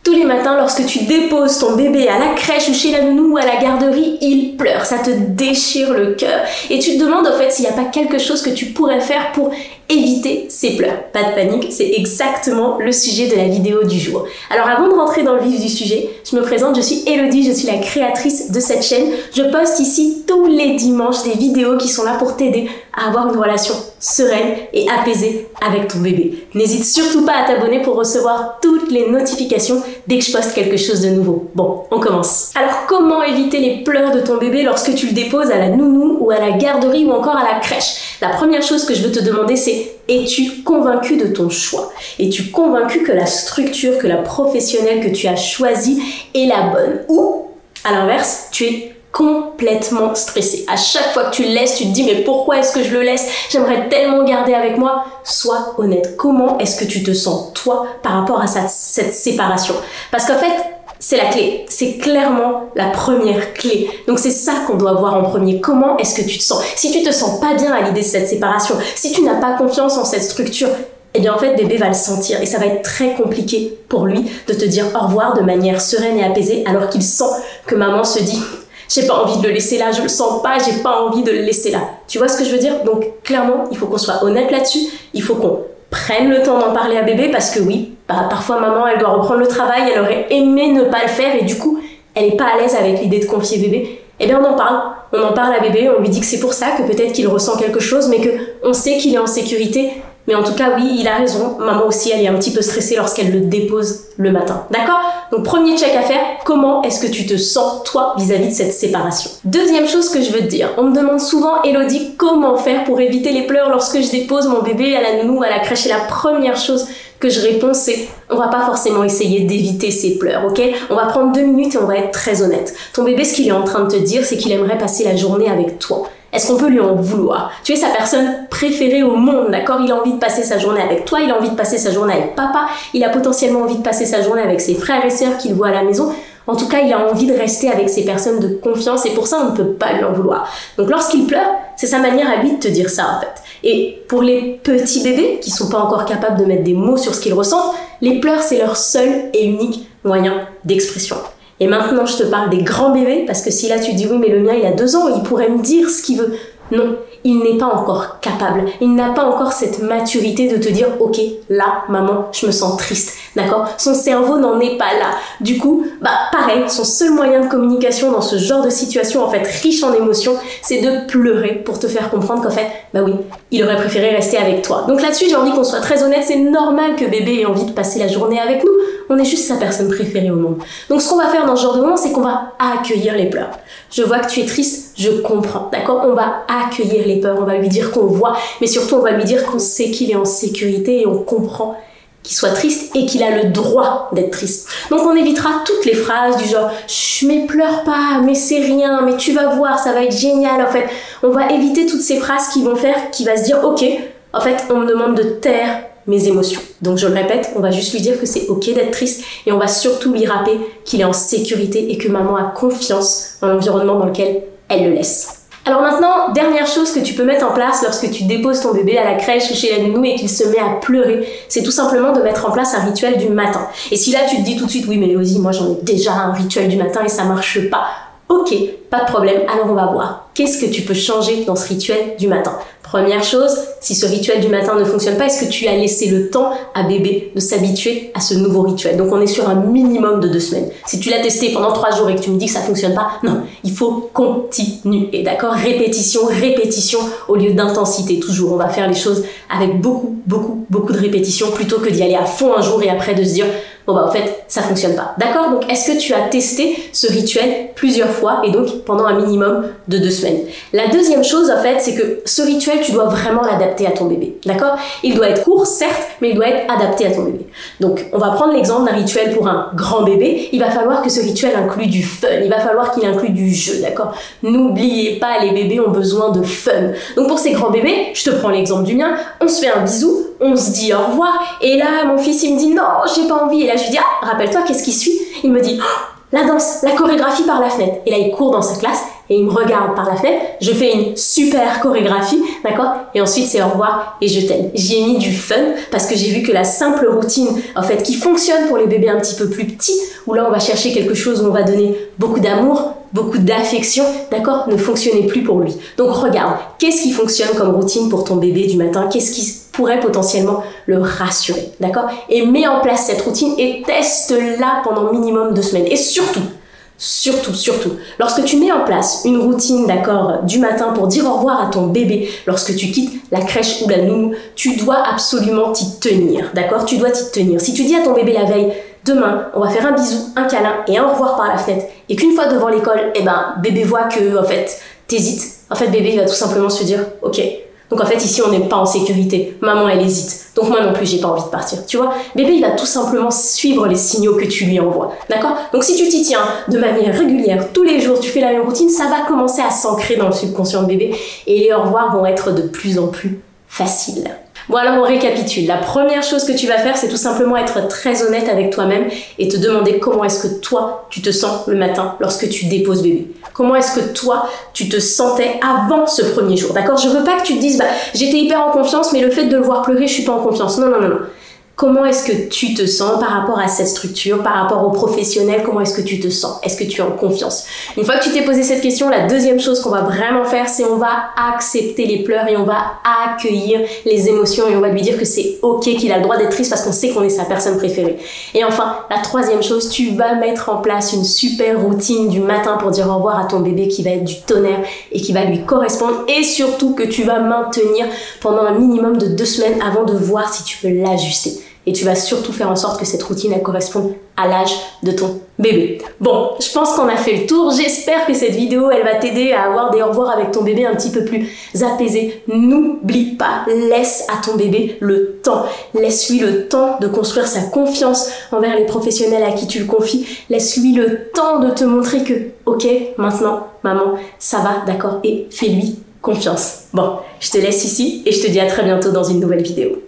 Tous les matins, lorsque tu déposes ton bébé à la crèche ou chez la nounou ou à la garderie, il pleure, ça te déchire le cœur. Et tu te demandes en fait s'il n'y a pas quelque chose que tu pourrais faire pour éviter ces pleurs. Pas de panique, c'est exactement le sujet de la vidéo du jour. Alors avant de rentrer dans le vif du sujet, je me présente, je suis Elodie, je suis la créatrice de cette chaîne. Je poste ici tous les dimanches des vidéos qui sont là pour t'aider à avoir une relation sereine et apaisée avec ton bébé. N'hésite surtout pas à t'abonner pour recevoir toutes les notifications dès que je poste quelque chose de nouveau. Bon, on commence. Alors comment éviter les pleurs de ton bébé lorsque tu le déposes à la nounou ou à la garderie ou encore à la crèche? La première chose que je veux te demander, c'est: es-tu convaincu de ton choix? Es-tu convaincu que la structure, que la professionnelle que tu as choisie est la bonne? Ou, à l'inverse, tu es complètement stressé. À chaque fois que tu le laisses, tu te dis mais pourquoi est-ce que je le laisse? J'aimerais tellement garder avec moi. Sois honnête. Comment est-ce que tu te sens, toi, par rapport à cette séparation? Parce qu'en fait, c'est la clé. C'est clairement la première clé. Donc c'est ça qu'on doit voir en premier. Comment est-ce que tu te sens? Si tu te sens pas bien à l'idée de cette séparation, si tu n'as pas confiance en cette structure, eh bien en fait bébé va le sentir et ça va être très compliqué pour lui de te dire au revoir de manière sereine et apaisée alors qu'il sent que maman se dit j'ai pas envie de le laisser là, je le sens pas, j'ai pas envie de le laisser là. Tu vois ce que je veux dire? Donc clairement, il faut qu'on soit honnête là-dessus, il faut qu'on prenne le temps d'en parler à bébé parce que oui, parfois maman elle doit reprendre le travail, elle aurait aimé ne pas le faire et du coup elle est pas à l'aise avec l'idée de confier bébé. Eh bien on en parle à bébé, on lui dit que c'est pour ça, que peut-être qu'il ressent quelque chose mais que on sait qu'il est en sécurité. Mais en tout cas, oui, il a raison. Maman aussi, elle est un petit peu stressée lorsqu'elle le dépose le matin. D'accord? Donc, premier check à faire, comment est-ce que tu te sens, toi, vis-à-vis de cette séparation? Deuxième chose que je veux te dire, on me demande souvent, Elodie, comment faire pour éviter les pleurs lorsque je dépose mon bébé à la nounou, à la crèche? Et la première chose que je réponds, c'est on va pas forcément essayer d'éviter ces pleurs, ok? On va prendre 2 minutes et on va être très honnête. Ton bébé, ce qu'il est en train de te dire, c'est qu'il aimerait passer la journée avec toi. Est-ce qu'on peut lui en vouloir? Tu es sa personne préférée au monde, d'accord? Il a envie de passer sa journée avec toi, il a envie de passer sa journée avec papa, il a potentiellement envie de passer sa journée avec ses frères et sœurs qu'il voit à la maison. En tout cas, il a envie de rester avec ces personnes de confiance et pour ça, on ne peut pas lui en vouloir. Donc lorsqu'il pleure, c'est sa manière à lui de te dire ça en fait. Et pour les petits bébés qui sont pas encore capables de mettre des mots sur ce qu'ils ressentent, les pleurs, c'est leur seul et unique moyen d'expression. Et maintenant, je te parle des grands bébés, parce que si là tu dis oui, mais le mien il a 2 ans, il pourrait me dire ce qu'il veut. Non, il n'est pas encore capable. Il n'a pas encore cette maturité de te dire ok, là, maman, je me sens triste. D'accord? Son cerveau n'en est pas là. Du coup, pareil, son seul moyen de communication dans ce genre de situation, en fait, riche en émotions, c'est de pleurer pour te faire comprendre qu'en fait, oui, il aurait préféré rester avec toi. Donc là-dessus, j'ai envie qu'on soit très honnête, c'est normal que bébé ait envie de passer la journée avec nous. On est juste sa personne préférée au monde. Donc ce qu'on va faire dans ce genre de moment, c'est qu'on va accueillir les pleurs. Je vois que tu es triste, je comprends, d'accord? On va accueillir les pleurs, on va lui dire qu'on voit, mais surtout on va lui dire qu'on sait qu'il est en sécurité et on comprend qu'il soit triste et qu'il a le droit d'être triste. Donc on évitera toutes les phrases du genre « Chut, mais pleure pas, mais c'est rien, mais tu vas voir, ça va être génial » en fait. On va éviter toutes ces phrases qui vont faire, qui va se dire « Ok, en fait, on me demande de taire mes émotions. » Donc je le répète, on va juste lui dire que c'est ok d'être triste et on va surtout lui rappeler qu'il est en sécurité et que maman a confiance dans l'environnement dans lequel elle le laisse. Alors maintenant, dernière chose que tu peux mettre en place lorsque tu déposes ton bébé à la crèche ou chez la nounou et qu'il se met à pleurer, c'est tout simplement de mettre en place un rituel du matin. Et si là tu te dis tout de suite, oui mais Léosie, moi j'en ai déjà un rituel du matin et ça marche pas. Ok, pas de problème, alors on va voir. Qu'est-ce que tu peux changer dans ce rituel du matin? Première chose, si ce rituel du matin ne fonctionne pas, est-ce que tu as laissé le temps à bébé de s'habituer à ce nouveau rituel? Donc on est sur un minimum de 2 semaines. Si tu l'as testé pendant 3 jours et que tu me dis que ça fonctionne pas, non, il faut continuer, d'accord? Répétition, répétition au lieu d'intensité, toujours. On va faire les choses avec beaucoup de répétitions plutôt que d'y aller à fond un jour et après de se dire bon en fait ça fonctionne pas, d'accord? Donc est-ce que tu as testé ce rituel plusieurs fois et donc pendant un minimum de 2 semaines? La deuxième chose en fait, c'est que ce rituel tu dois vraiment l'adapter à ton bébé, d'accord? Il doit être court certes, mais il doit être adapté à ton bébé. Donc on va prendre l'exemple d'un rituel pour un grand bébé. Il va falloir que ce rituel inclue du fun, il va falloir qu'il inclue du jeu, d'accord? N'oubliez pas, les bébés ont besoin de fun. Donc pour ces grands bébés, je te prends l'exemple du mien, on se fait un bisou, on se dit au revoir et là mon fils il me dit non j'ai pas envie et là je lui dis ah rappelle-toi qu'est-ce qui suit? Il me dit oh, la danse, la chorégraphie par la fenêtre et là il court dans sa classe et il me regarde par la fenêtre, je fais une super chorégraphie, d'accord? Et ensuite c'est au revoir et je t'aime. J'y ai mis du fun parce que j'ai vu que la simple routine, en fait, qui fonctionne pour les bébés un petit peu plus petits, où là on va chercher quelque chose où on va donner beaucoup d'amour, beaucoup d'affection, d'accord, ne fonctionnait plus pour lui. Donc regarde, qu'est-ce qui fonctionne comme routine pour ton bébé du matin? Qu'est-ce qui pourrait potentiellement le rassurer, d'accord? Et mets en place cette routine et teste-la pendant minimum 2 semaines. Et surtout, lorsque tu mets en place une routine, d'accord, du matin pour dire au revoir à ton bébé, lorsque tu quittes la crèche ou la nounou, tu dois absolument t'y tenir, d'accord? Tu dois t'y tenir. Si tu dis à ton bébé la veille, demain, on va faire un bisou, un câlin et un au revoir par la fenêtre, et qu'une fois devant l'école, eh ben, bébé voit que, en fait, t'hésites, en fait, bébé, il va tout simplement se dire, ok, donc en fait, ici, on n'est pas en sécurité. Maman, elle hésite. Donc moi non plus, j'ai pas envie de partir. Tu vois, bébé, il va tout simplement suivre les signaux que tu lui envoies. D'accord? Donc si tu t'y tiens de manière régulière, tous les jours, tu fais la même routine, ça va commencer à s'ancrer dans le subconscient de bébé et les au revoir vont être de plus en plus faciles. Bon alors on récapitule. La première chose que tu vas faire, c'est tout simplement être très honnête avec toi-même et te demander comment est-ce que toi, tu te sens le matin lorsque tu déposes bébé. Comment est-ce que toi, tu te sentais avant ce premier jour, d'accord? Je veux pas que tu te dises, j'étais hyper en confiance, mais le fait de le voir pleurer, je suis pas en confiance. Non. Comment est-ce que tu te sens par rapport à cette structure, par rapport aux professionnels? Comment est-ce que tu te sens? Est-ce que tu es en confiance? Une fois que tu t'es posé cette question, la deuxième chose qu'on va vraiment faire, c'est on va accepter les pleurs et on va accueillir les émotions et on va lui dire que c'est ok, qu'il a le droit d'être triste parce qu'on sait qu'on est sa personne préférée. Et enfin, la troisième chose, tu vas mettre en place une super routine du matin pour dire au revoir à ton bébé qui va être du tonnerre et qui va lui correspondre et surtout que tu vas maintenir pendant un minimum de 2 semaines avant de voir si tu peux l'ajuster. Et tu vas surtout faire en sorte que cette routine elle corresponde à l'âge de ton bébé. Bon, je pense qu'on a fait le tour. J'espère que cette vidéo, elle va t'aider à avoir des au revoir avec ton bébé un petit peu plus apaisés. N'oublie pas, laisse à ton bébé le temps. Laisse-lui le temps de construire sa confiance envers les professionnels à qui tu le confies. Laisse-lui le temps de te montrer que, ok, maintenant, maman, ça va, d'accord, et fais-lui confiance. Bon, je te laisse ici et je te dis à très bientôt dans une nouvelle vidéo.